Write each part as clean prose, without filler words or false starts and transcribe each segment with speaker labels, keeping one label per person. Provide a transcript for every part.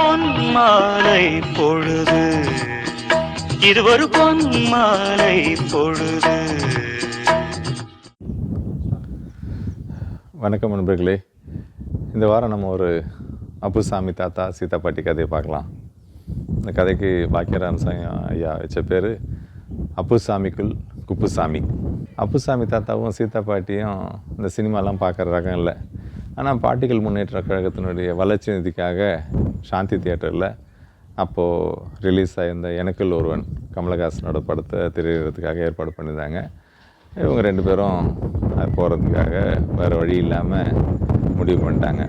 Speaker 1: பொன் மாலை பொழுது, இது ஒரு பொன் மாலை பொழுது.
Speaker 2: வணக்கம் நண்பர்களே. இந்த வாரம் நம்ம ஒரு அப்புசாமி தாத்தா சீதா பாட்டி கதையை பார்க்கலாம். இந்த கதைக்கு பாக்கியராம் ஐயா வச்ச பேர் அப்புசாமிக்குள் குப்புசாமி. அப்புசாமி தாத்தாவும் சீதா பாட்டியும் இந்த சினிமாலாம் பார்க்குற ரகம் இல்லை. ஆனால் பாட்டிகள் முன்னேற்ற கழகத்தினுடைய வளர்ச்சி நிதிக்காக சாந்தி தியேட்டரில் அப்போது ரிலீஸ் ஆகியிருந்த எனக்குள் ஒருவன் கமலஹாசனோட படத்தை திரையிடுறதுக்காக ஏற்பாடு பண்ணியிருந்தாங்க. இவங்க ரெண்டு பேரும் அது போகிறதுக்காக வேறு வழி இல்லாமல் முடிவு பண்ணிட்டாங்க.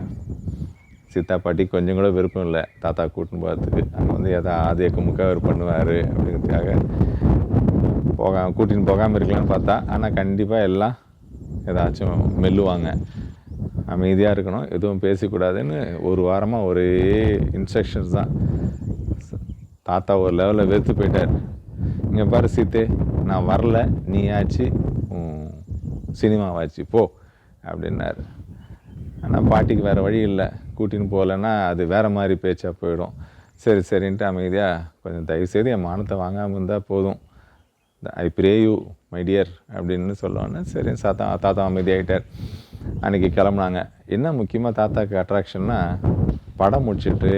Speaker 2: சீதா பாட்டி கொஞ்சம் கூட விருப்பம் இல்லை தாத்தா கூட்டின்னு போகிறதுக்கு. அங்கே வந்து எதாவது முக்காவர் பண்ணுவார் அப்படிங்கிறதுக்காக கூட்டின்னு போகாமல் இருக்கலாம்னு பார்த்தா, ஆனால் கண்டிப்பாக எல்லாம் ஏதாச்சும் மெல்லுவாங்க, அமைதியாக இருக்கணும், எதுவும் பேசக்கூடாதுன்னு ஒரு வாரமாக ஒரே இன்ஸ்ட்ரக்ஷன்ஸ் தான். தாத்தா ஒரு லெவலில் வெறுத்து போயிட்டார். இங்கே பாரு சீத்தே, நான் வரல, நீ ஆச்சு சினிமாவாச்சு போ அப்படின்னாரு. ஆனால் பாட்டிக்கு வேறு வழி இல்லை, கூட்டின்னு போகலன்னா அது வேறு மாதிரி பேச்சாக போயிடும். சரி சரின்ட்டு அமைதியாக கொஞ்சம் தயவுசெய்து என் மானத்தை வாங்காமல் இருந்தால் போதும், I pray you my dear அப்படின்னு சொல்லுவான்னு. சரி தாத்தா அமைதியாகிட்டார். அன்றைக்கி கிளம்புனாங்க. என்ன முக்கியமாக தாத்தாக்கு அட்ராக்ஷன்னா, படம் முடிச்சுட்டு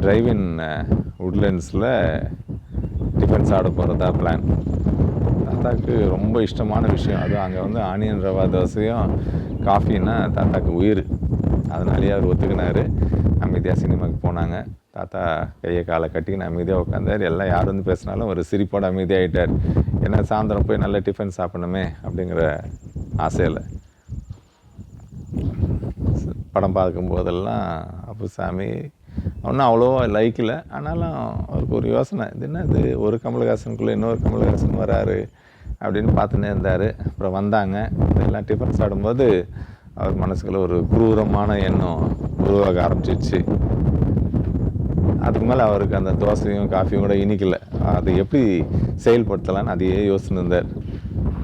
Speaker 2: டிரைவின் உட்லண்ட்ஸில் டிஃபன் சாப்பிட போகிறதா பிளான். தாத்தாவுக்கு ரொம்ப இஷ்டமான விஷயம் அது. அங்கே வந்து ஆனியன் ரவா தோசையும் காஃபின்னா தாத்தாக்கு உயிர். அதனாலேயே அவர் ஒத்துக்கினார். அமைதியாக சினிமாவுக்கு போனாங்க. தாத்தா கையை காலை கட்டிக்கின்னு அமைதியாக உட்காந்தார். எல்லாம் யார் வந்து பேசினாலும் ஒரு சிரிப்போட அமைதியாகிட்டார். ஏன்னா சாயந்தரம் போய் நல்ல டிஃபன் சாப்பிடணுமே அப்படிங்கிற ஆசையில். படம் பார்க்கும்போதெல்லாம் அப்புசாமி ஒன்றும் அவ்வளோவா லைக்கில், ஆனாலும் அவருக்கு ஒரு யோசனை, இது என்ன இது ஒரு கமலஹாசனுக்குள்ளே இன்னொரு கமலஹாசன் வராரு அப்படின்னு பார்த்துன்னே இருந்தார். அப்புறம் வந்தாங்க. எல்லாம் டிஃபன் சாப்பிடும்போது அவர் மனசுக்குள்ள ஒரு குரூரமான எண்ணம் உருவாக ஆரம்பிச்சிச்சு. அதுக்கு மேலே அவருக்கு அந்த தோசையும் காஃபியும் கூட இனிக்கலை. அதை எப்படி செயல்படுத்தலான்னு அதையே யோசிச்சுன்னு இருந்தார்.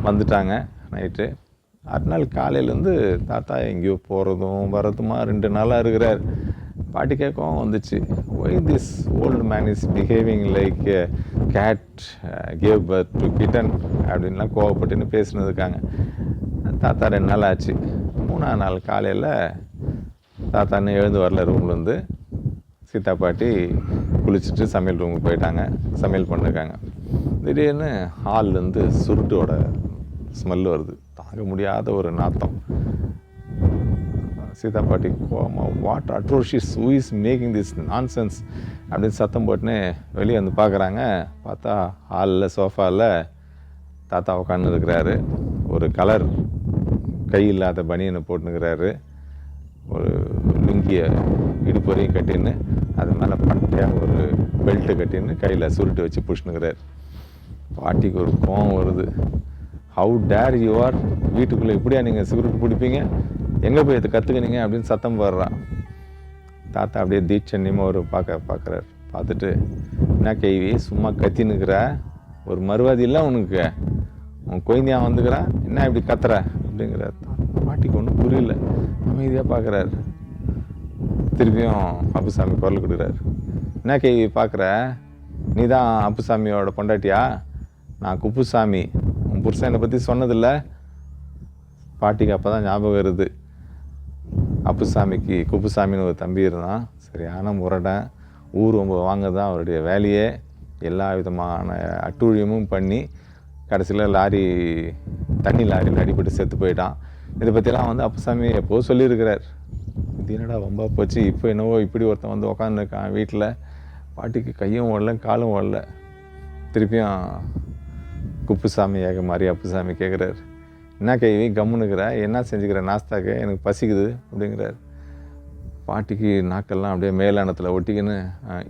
Speaker 2: வந்துட்டாங்க நைட்டு. அடுத்த நாள் காலையிலேருந்து தாத்தா எங்கேயோ போகிறதும் வரதுமா 2 நாளாக இருக்கிறார். பாட்டி கேட்கவும் வந்துச்சு, why this old man is behaving like cat gave birth to kitten அப்படின்லாம் கோவப்பட்டுன்னு பேசினதுக்காங்க. தாத்தா 2 நாள் ஆச்சு. 3ஆம் நாள் காலையில் தாத்தா இன்னும் எழுந்து வரல ரூம்லேருந்து. சீதா பாட்டி குளிச்சுட்டு சமையல் ரூமுக்கு போயிட்டாங்க, சமையல் பண்ணிருக்காங்க. திடீர்னு ஹால்லேருந்து சுருட்டோட ஸ்மெல் வருது, தாங்க முடியாத ஒரு நாத்தம். சீதா பாட்டி coma, what atrocious, who is making this nonsense அப்படின்னு சத்தம் போட்டுன்னு வெளியே வந்து பார்க்குறாங்க. பார்த்தா ஹாலில் சோஃபாவில் தாத்தா உட்காந்து இருக்கிறாரு. ஒரு கலர் கை இல்லாத பனியனை போட்டுனுக்கிறாரு. ஒரு லுங்கியை இடுப்பு வரையும் கட்டின்னு அது மேலே பட்டையாக ஒரு பெல்ட்டு கட்டின்னு கையில் சுருட்டு வச்சு புஷ்ணுக்கிறார். பாட்டிக்கு ஒரு கோவம் வருது. ஹவு டேர் யூ ஆர், வீட்டுக்குள்ளே இப்படியா நீங்கள் சிகரெட் பிடிப்பீங்க, எங்கே போய் இதை கற்றுக்கினீங்க அப்படின்னு சத்தம் போடுறான். தாத்தா அப்படியே தீட்சண்யமாக ஒரு பார்க்குறார். பார்த்துட்டு, என்ன கேள்வி சும்மா கத்தின்னுக்கிற, ஒரு மறுவாதி இல்லை உனக்கு, உன் கொய்ந்தியா வந்துக்கிறா, என்ன இப்படி கத்துற அப்படிங்கிறார். பாட்டிக்கு ஒன்றும் புரியல, அமைதியாக பார்க்குறாரு. திருப்பியும் அப்புசாமி குரல் கொடுக்குறாரு. என்ன கேள்வி பார்க்குற, நீ தான் அப்புசாமியோட பொண்டாட்டியா, நான் குப்புசாமி, உன் புருஷன் என்னை பற்றி சொன்னதில்லை. பாட்டிக்கு அப்போ தான் ஞாபகம் வருது, அப்புசாமிக்கு குப்புசாமின்னு ஒரு தம்பி இருந்தான். சரியான முரடன், ஊர் வாங்க தான் அவருடைய வேலையே. எல்லா விதமான அட்டூழியமும் பண்ணி கடைசியில் தண்ணி லாரியில் அடிபட்டு செத்து போயிட்டான். இதை பற்றிலாம் வந்து அப்புசாமி எப்போது சொல்லியிருக்கிறார். இது என்னடா ரொம்ப போச்சு, இப்போ என்னவோ இப்படி ஒருத்தன் வந்து உக்காந்துருக்கான் வீட்டில். பாட்டிக்கு கையும் ஓடல காலும் ஓடல. திருப்பியும் குப்புசாமி மாதிரி அப்புசாமி கேட்குறாரு, என்ன கைவி கம்முன்னுக்கிற, என்ன செஞ்சுக்கிற நாஸ்தாக்கு, எனக்கு பசிக்குது அப்படிங்கிறார். பாட்டிக்கு நாக்கெல்லாம் அப்படியே மேலானத்தில் ஒட்டிக்கின்னு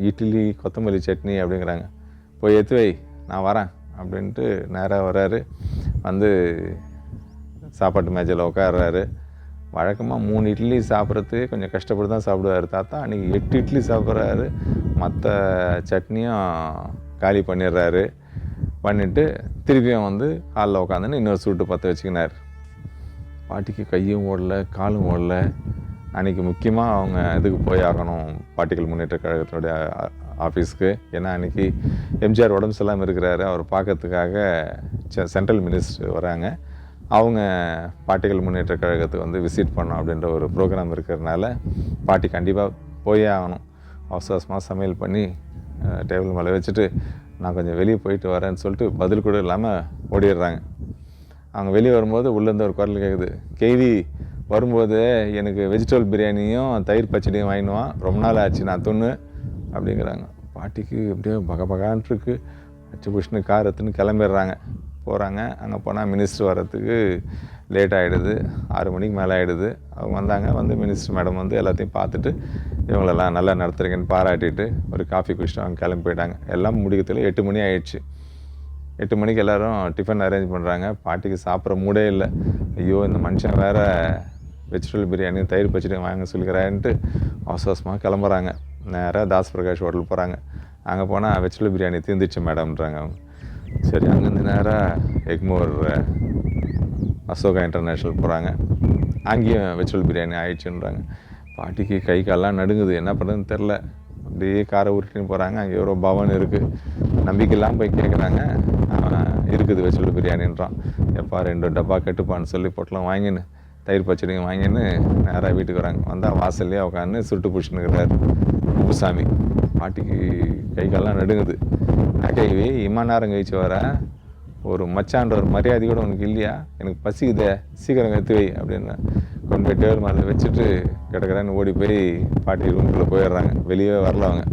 Speaker 2: இட்லி கொத்தமல்லி சட்னி அப்படிங்கிறாங்க. போய் எடுத்து வை, நான் வரேன் அப்படின்ட்டு நேராக வர்றாரு. வந்து சாப்பாட்டு மேஜையில் உட்காடுறாரு. வழக்கமாக 3 இட்லி சாப்பிட்றதுக்கு கொஞ்சம் கஷ்டப்பட்டு தான் சாப்பிடுவார் தாத்தா. அன்றைக்கி 8 இட்லி சாப்பிட்றாரு. மற்ற சட்னியும் காலி பண்ணிடுறாரு. பண்ணிவிட்டு திருப்பியும் வந்து ஹாலில் உட்காந்துன்னு இன்னொரு சூட்டு பற்ற வச்சுக்கினார். பாட்டிக்கு கையும் ஓடல காலும் ஓடல. அன்றைக்கி முக்கியமாக அவங்க இதுக்கு போய் ஆகணும், பாட்டிகள் முன்னேற்ற கழகத்தினுடைய ஆஃபீஸ்க்கு. ஏன்னா அன்றைக்கி எம்ஜிஆர் உடம்பு சரியில்லாமல் இருக்கிறாரு, அவர் பார்க்கறதுக்காக சென்ட்ரல் மினிஸ்டர் வராங்க. அவங்க பாட்டிகள் முன்னேற்ற கழகத்துக்கு வந்து விசிட் பண்ணோம் அப்படின்ற ஒரு ப்ரோக்ராம் இருக்கிறதுனால பாட்டி கண்டிப்பாக போயே ஆகணும். அவசரமாக சமையல் பண்ணி டேபிள் மேலே வச்சுட்டு நான் கொஞ்சம் வெளியே போயிட்டு வரேன்னு சொல்லிட்டு பதில் கூட இல்லாமல் ஓடிடுறாங்க. அவங்க வெளியே வரும்போது உள்ளேருந்து ஒரு குரல் கேட்குது, கேவி வரும்போது எனக்கு வெஜிடபிள் பிரியாணியும் தயிர் பச்சடியும் வாங்கினுவான், ரொம்ப நாள் ஆச்சு நான் தொன்று அப்படிங்கிறாங்க. பாட்டிக்கு அப்படியே பகபகான்ட்டு இருக்கு. அச்சு புஷ்னு கார் எடுத்துன்னு கிளம்பிடுறாங்க. போகிறாங்க. அங்கே போனால் மினிஸ்டர் வர்றதுக்கு லேட் ஆகிடுது, 6 மணிக்கு மேலே ஆகிடுது. அவங்க வந்தாங்க. வந்து மினிஸ்டர் மேடம் வந்து எல்லாத்தையும் பார்த்துட்டு இவங்களெல்லாம் நல்லா நடத்துறீங்கன்னு பாராட்டிட்டு ஒரு காஃபி குடிச்சிட்டு அவங்க கிளம்பி போயிட்டாங்க. எல்லாம் முடிக்கிறதுல 8 மணி ஆயிடுச்சு. 8 மணிக்கு எல்லோரும் டிஃபன் அரேஞ்ச் பண்ணுறாங்க. பாட்டிக்கு சாப்பிட்ற மூடே இல்லை. ஐயோ இந்த மனுஷன் வேறு வெஜிடபிள் பிரியாணி தயிர் பச்சடியும் வாங்க சொல்லிக்கிறான்ட்டு அவசரமாக கிளம்புறாங்க. நேராக தாஸ் பிரகாஷ் ஹோட்டல் போகிறாங்க. அங்கே போனால் வெஜிடபிள் பிரியாணி தீர்ந்துச்சு மேடம்ன்றாங்க அவங்க. சரி, அங்கேருந்து நேராக எக்மோர் அசோகா இன்டர்நேஷ்னல் போகிறாங்க. அங்கேயும் வெஜிடபிள் பிரியாணி ஆயிடுச்சுன்றாங்க. பாட்டிக்கு கை காலெலாம் நடுங்குது, என்ன பண்ணுறதுன்னு தெரில. அப்படியே காரை உருட்டின்னு போகிறாங்க. அங்கே எவ்வளோ பவன் இருக்குது, நம்பிக்கையெல்லாம் போய் கேட்குறாங்க. இருக்குது வெஜிடபிள் பிரியாணின்றான். எப்பா 2 டப்பா கட்டுப்பான்னு சொல்லி பொட்டலாம் வாங்கின்னு தயிர் பச்சடியும் வாங்கின்னு நேராக வீட்டுக்கு வராங்க. வந்தால் வாசல்லையே உட்காந்து சுருட்டு பிடிச்சின்னுக்கிறார் குப்புசாமி. பாட்டிக்கு கை காலெலாம் நடுங்குது. கைவி இம்மா நேரம் கழிச்சு வர ஒரு மச்சான்ற ஒரு மரியாதை கூட உனக்கு இல்லையா, எனக்கு பசிக்குதே சீக்கிரம் எடுத்து வை அப்படின்னு கொண்டு போய் டேபிள் மேலே வச்சுட்டு கிடக்கிறேன்னு ஓடி போய் பாட்டி ரூமுக்குள்ளே போயிடுறாங்க. வெளியே வரல அவங்க.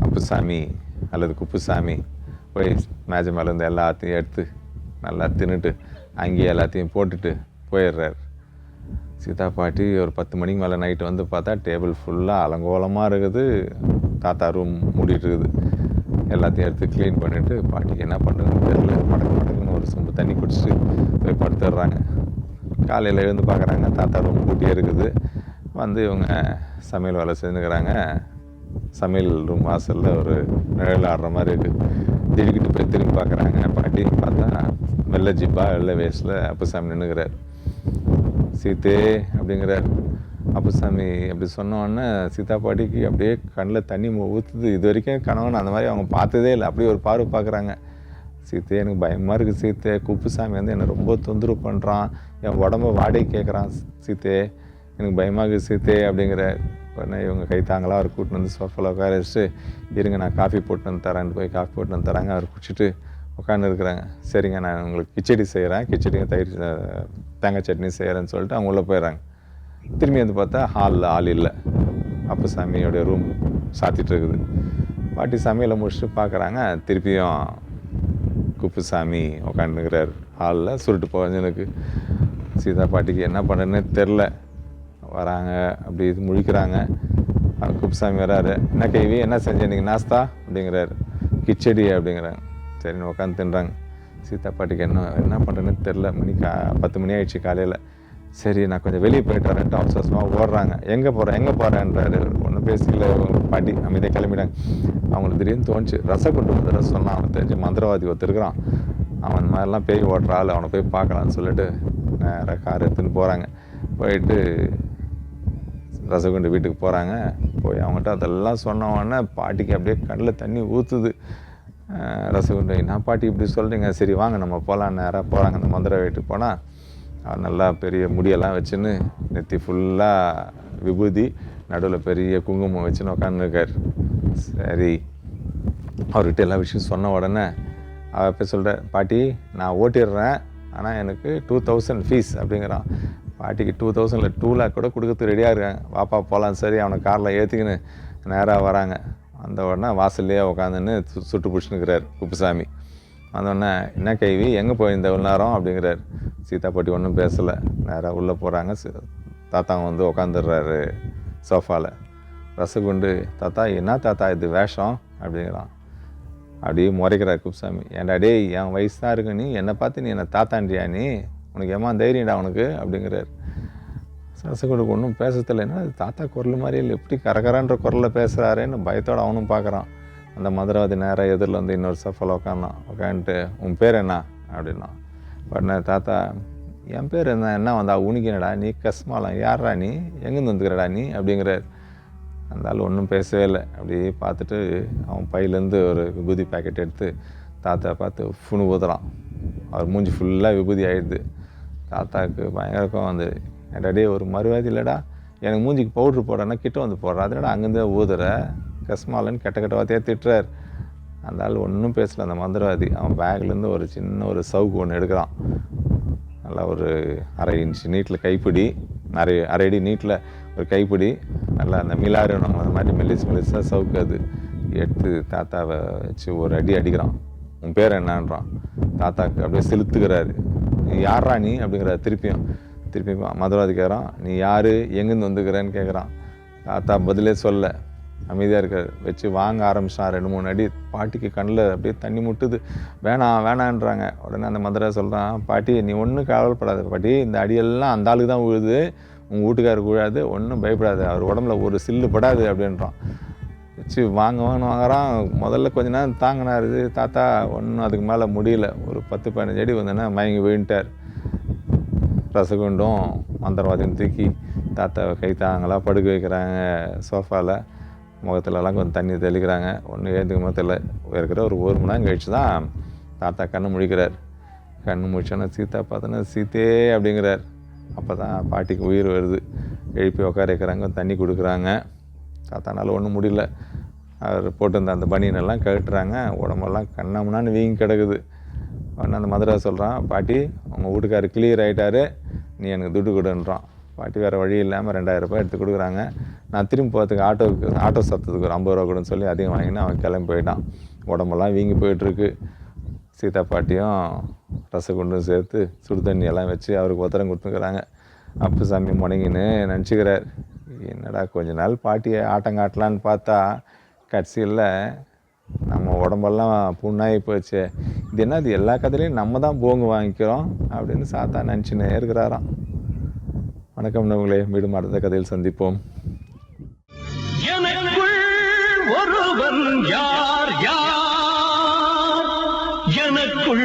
Speaker 2: அப்புசாமி அல்லது குப்புசாமி போய் மேஜை மேலேருந்து எல்லாத்தையும் எடுத்து நல்லா தின்னுட்டு அங்கேயே எல்லாத்தையும் போட்டுட்டு போயிடுறாரு. சீதா பாட்டி ஒரு 10 மணிக்கு மேலே நைட்டு வந்து பார்த்தா டேபிள் ஃபுல்லாக அலங்கோலமாக இருக்குது. தாத்தா ரூம் மூடிட்டு இருக்குது. எல்லாத்தையும் எடுத்து க்ளீன் பண்ணிவிட்டு பாட்டிக்கு என்ன பண்ணுறதுன்னு தெரியல. மடக்குன்னு ஒரு சொம்பு தண்ணி குடிச்சிட்டு போய் படுத்துடுறாங்க. காலையில் எழுந்து பார்க்குறாங்க, தாத்தா ரூம் பூட்டியே இருக்குது. வந்து இவங்க சமையல் வேலை செஞ்சுக்கிறாங்க. சமையல் ரூம் வாசலில் ஒரு நிழல் ஆடுற மாதிரி இருக்குது. திடுக்கிட்டு போய் திரும்பி பார்க்குறாங்க. பாட்டி பார்த்தா வெள்ளை ஜிப்பா வெள்ளை வேஸ்டில் அப்புசாமி நின்றுக்கிறார். சீத்தே அப்படிங்கிறார். அப்புசாமி அப்படி சொன்னோடனே சீதா பாட்டிக்கு அப்படியே கண்ணில் தண்ணி ஊற்றுது. இது வரைக்கும் கணவன் அந்த மாதிரி அவங்க பார்த்ததே இல்லை. அப்படியே ஒரு பார்வை பார்க்குறாங்க. சீத்தே எனக்கு பயமாக இருக்குது சீத்தே, குப்புசாமி வந்து என்னை ரொம்ப தொந்தரவு பண்ணுறான், என் உடம்ப வாடகை கேட்குறான் சீத்தே, எனக்கு பயமாக இருக்குது சீத்தே அப்படிங்கிற உடனே இவங்க கை தாங்களாக அவர் கூட்டின்னு வந்து சோஃபாவில் உட்கார வச்சுட்டு இருங்க நான் காஃபி போட்டு வந்து தரேன் போய் காஃபி போட்டு வந்து தராங்க. அவர் குடிச்சிட்டு உட்காந்து இருக்கிறாங்க. சரிங்க நான் உங்களுக்கு கிச்சடி செய்கிறேன், கிச்சடியும் தயிர் தேங்காய் சட்னி செய்கிறேன்னு சொல்லிட்டு அவங்க உள்ளே போயிடுறாங்க. திரும்பி வந்து பார்த்தா ஹாலில் ஆள் இல்லை. அப்புசாமியோடைய ரூம் சாத்திட்டு இருக்குது. பாட்டி சமையலை முடிச்சுட்டு பார்க்குறாங்க. திருப்பியும் குப்புசாமி உட்காந்துக்கிறார் ஹாலில் சுருட்டு போவஞ்சனுக்கு. சீதா பாட்டிக்கு என்ன பண்ணுறதுன்னு தெரில. வராங்க, அப்படி இது முழிக்கிறாங்க. குப்புசாமி வராரு. என்ன கைவி என்ன செஞ்ச இன்றைக்கி நாஸ்தா அப்படிங்கிறாரு. கிச்சடி அப்படிங்கிறாங்க. சரின்னு உட்காந்து தின்றாங்க. சீதா பாட்டிக்கு என்ன பண்ணுறதுன்னு தெரில. 10 மணி ஆயிடுச்சு காலையில். சரி நான் கொஞ்சம் வெளியே போயிட்டு வரேன்ட்டு அவசரமாக ஓடுறாங்க. எங்கே போகிறேன்றாரு. ஒன்றும் பேசிக்கல பாட்டி. அமைதியாக கிளம்பிட்டாங்க. அவங்களுக்கு திடீர்னு தோணுச்சு, ரசம் கொண்டு வந்து சொன்னான். அவன் தெரிஞ்ச மந்திரவாதி ஒருத்தருக்கிறான், அவன் இந்த மாதிரிலாம் பேய் ஓட்டுற ஆள், அவனை போய் பார்க்கலான்னு சொல்லிட்டு நேராக கார் எடுத்துன்னு போகிறாங்க. போயிட்டு ரசகுண்டு வீட்டுக்கு போகிறாங்க. போய் அவங்ககிட்ட அதெல்லாம் சொன்ன உடனே பாட்டிக்கு அப்படியே கண்ணில் தண்ணி ஊற்றுது. ரசகுண்டு நான் பாட்டி இப்படி சொல்கிறீங்க, சரி வாங்க நம்ம போகலாம். நேராக போகிறாங்க. அந்த மந்திர வீட்டுக்கு போனால் அவர் நல்லா பெரிய முடியெல்லாம் வச்சுன்னு நெத்தி ஃபுல்லாக விபூதி, நடுவில் பெரிய குங்குமம் வச்சுன்னு உட்காந்துருக்கார். சரி அவர்கிட்ட எல்லா விஷயம் சொன்ன உடனே அவர் போய் சொல்கிறார், பாட்டி நான் ஓட்டிடுறேன், ஆனால் எனக்கு 2000 ஃபீஸ் அப்படிங்கிறான். பாட்டிக்கு 2000 2 lakh கூட கொடுக்கறதுக்கு ரெடியாக இருக்காங்க. வாப்பா போகலாம். சரி அவனை காரில் ஏற்றிக்கின்னு நேராக வராங்க. அந்த உடனே வாசல்லையே உட்காந்துன்னு சுட்டு பிடிச்சின்னுக்கிறார் குப்புசாமி. வந்தோடனே என்ன கைவி எங்கே போயிருந்த இவ்வளோ நேரம் அப்படிங்கிறார். சீதா பாட்டி ஒன்றும் பேசலை. நேராக உள்ளே போகிறாங்க. தாத்தா வந்து உட்காந்துடுறாரு சோஃபாவில். ரசகுண்டு தாத்தா என்ன தாத்தா இது வேஷம் அப்படிங்கிறான். அப்படியே முறைக்கிறார் குப்புசாமி. ஏன்டா டேய் என் வயசு தான் இருக்கு, நீ என்னை பார்த்து நீ என்னை தாத்தாண்டியா, நீ உனக்கு ஏமா தைரியம்டா உனக்கு அப்படிங்கிறார். ரசகுண்டுக்கு ஒன்றும் பேசத்தில்லை. என்ன தாத்தா குரல் மாதிரி இல்லை, எப்படி கரகரான்ற குரலில் பேசுகிறாருன்னு பயத்தோடு அவனும் பார்க்குறான். அந்த மதுராவதி நேராக எதிரில் வந்து இன்னொரு சஃபாவில் உட்காந்துட்டு உன் பேர் என்ன அப்படின்னா. உடனே தாத்தா என் பேர் என்ன வந்தா உனக்கு என்னடா நீ கஸ்மாலம் யாரா நீ எங்கேருந்து வந்துக்கிறடா நீ அப்படிங்கிறார். அந்த ஆள் ஒன்றும் பேசவே இல்லை. அப்படியே பார்த்துட்டு அவன் பையிலேருந்து ஒரு விபூதி பேக்கெட் எடுத்து தாத்தா பார்த்து ஃபுனு ஊதுறான். அவர் மூஞ்சி ஃபுல்லாக விபூதி ஆகிடுது. தாத்தாவுக்கு பயங்கரக்கம் வந்து, என்னடா ஒரு மறுவாதி இல்லைடா, எனக்கு மூஞ்சிக்கு பவுட்ரு போடுறேன்னா கிட்ட வந்து போடுறா, அதனடா அங்கேருந்தே ஊதுற கஸ்மாலன்னு கெட்ட வார்த்தையாக திட்டுறார். அந்த ஆள் ஒன்றும் பேசலை. அந்த மந்திரவாதி அவன் பேக்லேருந்து ஒரு சின்ன ஒரு சவுக்கு ஒன்று எடுக்கிறான். நல்லா ஒரு 1/2 இன்ச் நீட்டில் கைப்பிடி, அரை அடி நீட்டில் ஒரு கைப்பிடி, நல்லா அந்த மிலாறு நம்ம அந்த மாதிரி மெல்லிஸாக சவுக்கு அது எடுத்து தாத்தாவை வச்சு ஒரு அடி அடிக்கிறான். உன் பேர் என்னன்றான். தாத்தாக்கு அப்படியே செலுத்துக்கிறாரு. நீ யாரா நீ அப்படிங்கிறார். திருப்பி மந்திரவாதி கேட்குறான், நீ யார் எங்கேருந்து வந்துக்கிறேன்னு கேட்குறான். தாத்தா பதிலே சொல்ல அமைதியாக இருக்கார். வச்சு வாங்க ஆரம்பிச்சான். 2-3 அடி. பாட்டிக்கு கண்ணில் அப்படியே தண்ணி முட்டுது. வேணான்றாங்க. உடனே அந்த மந்திரவாதி சொல்கிறான், பாட்டி நீ ஒன்றும் கவலைப்படாத பாட்டி, இந்த அடியெல்லாம் அந்த ஆளுக்கு தான் விழுது, உங்கள் வீட்டுக்காருக்கு விழாது, ஒன்றும் பயப்படாது, அவர் உடம்புல ஒரு சில்லு படாது அப்படின்றான். வச்சு வாங்குறான். முதல்ல கொஞ்ச நேரம் தாங்கினாரு தாத்தா. ஒன்றும் அதுக்கு மேலே முடியல. ஒரு 10-15 அடி வந்தோன்னா மயங்கி விழுந்துட்டார். ரசகுண்டும் மந்திரவாதியும் தூக்கி தாத்தாவை கை தாங்கலாம் படுக்க வைக்கிறாங்க சோஃபாவில். முகத்துலலாம் கொஞ்சம் தண்ணி தெளிக்கிறாங்க. ஒன்றும் ஏற்றுக்க முகத்தில் இருக்கிற ஒரு மணி நேரம் கழிச்சு தான் தாத்தா கண்ணு முழிக்கிறார். கண்ணு முழிச்சோன்னா சீதா பார்த்தோன்னா சீத்தே அப்படிங்கிறார். அப்போ தான் பாட்டிக்கு உயிர் வருது. எழுப்பி உட்கார வைக்கிறாங்க, தண்ணி கொடுக்குறாங்க. தாத்தானால ஒன்றும் முடியல. அவர் போட்டிருந்த அந்த பனியனெல்லாம் கழட்டுறாங்க. உடம்பெல்லாம் கண்ணாமுன்னான்னு வீங்கி கிடக்குது. உடனே அந்த மதுரை சொல்கிறான், பாட்டி உங்கள் வீட்டுக்காரர் கிளியர் ஆகிட்டாரு, நீ எனக்கு துட்டு கொடுன்றான். பாட்டி வேறு வழி இல்லாமல் 2000 ரூபாய் எடுத்து கொடுக்குறாங்க. நான் திரும்பி போகிறதுக்கு ஆட்டோ சத்தத்துக்கு ஒரு 50 ரூபா கொடுன்னு சொல்லி அதையும் வாங்கினா அவன் கிளம்பி போயிட்டான். உடம்பெல்லாம் வீங்கி போயிட்டுருக்கு. சீதா பாட்டியும் ரசகுண்டும் சேர்த்து சுடு தண்ணியெல்லாம் வச்சு அவருக்கு உத்தரம் கொடுத்துக்கிறாங்க. அப்போ சாமி முடங்கின்னு நினச்சிக்கிறார். என்னடா கொஞ்ச நாள் பாட்டியை ஆட்டங்காட்டலான்னு பார்த்தா கடைசியில் நம்ம உடம்பெல்லாம் புண்ணாகி போச்சு. இது என்ன, அது எல்லா கதையிலையும் நம்ம தான் போங்கு வாங்கிக்கிறோம் அப்படின்னு சாத்தா நினச்சின்னு இருக்கிறாராம். வணக்கம் நண்பர்களே, மீண்டும் அடுத்த கதையில் சந்திப்போம்.
Speaker 1: எனக்குள் ஒருவன் யார் எனக்குள்